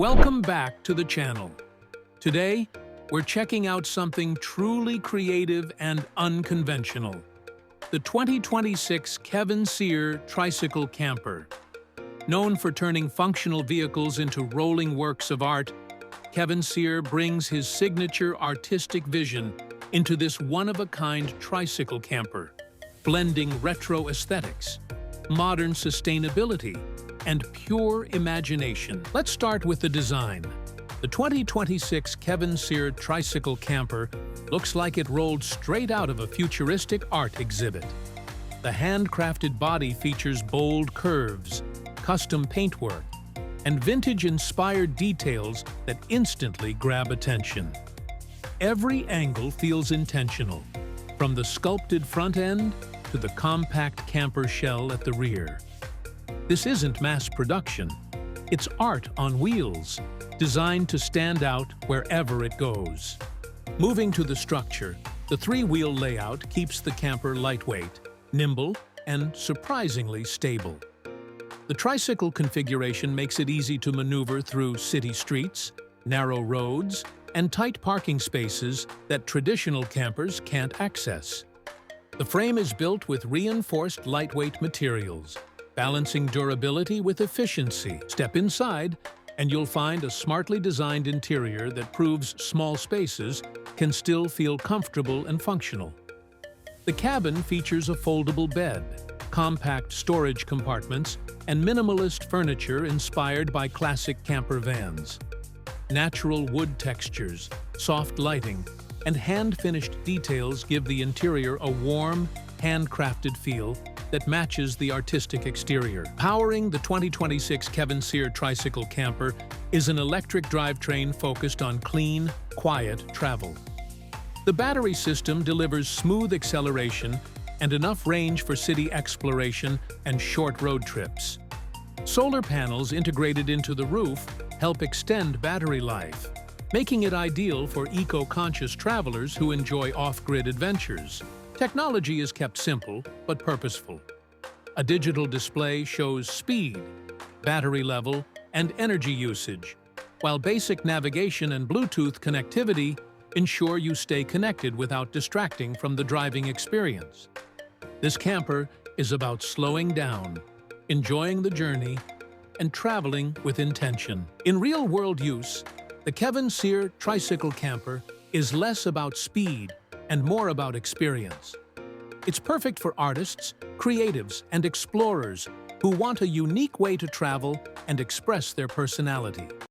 Welcome back to the channel. Today, we're checking out something truly creative and unconventional. The 2026 Kevin Cyr Tricycle Camper. Known for turning functional vehicles into rolling works of art, Kevin Cyr brings his signature artistic vision into this one-of-a-kind tricycle camper, blending retro aesthetics, modern sustainability, and pure imagination. Let's start with the design. The 2026 Kevin Cyr Tricycle Camper looks like it rolled straight out of a futuristic art exhibit. The handcrafted body features bold curves, custom paintwork, and vintage-inspired details that instantly grab attention. Every angle feels intentional, from the sculpted front end to the compact camper shell at the rear. This isn't mass production. It's art on wheels, designed to stand out wherever it goes. Moving to the structure, the three-wheel layout keeps the camper lightweight, nimble, and surprisingly stable. The tricycle configuration makes it easy to maneuver through city streets, narrow roads, and tight parking spaces that traditional campers can't access. The frame is built with reinforced lightweight materials, balancing durability with efficiency. Step inside, and you'll find a smartly designed interior that proves small spaces can still feel comfortable and functional. The cabin features a foldable bed, compact storage compartments, and minimalist furniture inspired by classic camper vans. Natural wood textures, soft lighting, and hand-finished details give the interior a warm, handcrafted feel that matches the artistic exterior. Powering the 2026 Kevin Cyr Tricycle Camper is an electric drivetrain focused on clean, quiet travel. The battery system delivers smooth acceleration and enough range for city exploration and short road trips. Solar panels integrated into the roof help extend battery life, making it ideal for eco-conscious travelers who enjoy off-grid adventures. Technology is kept simple but purposeful. A digital display shows speed, battery level, and energy usage, while basic navigation and Bluetooth connectivity ensure you stay connected without distracting from the driving experience. This camper is about slowing down, enjoying the journey, and traveling with intention. In real-world use, the Kevin Cyr Tricycle Camper is less about speed and more about experience. It's perfect for artists, creatives, and explorers who want a unique way to travel and express their personality.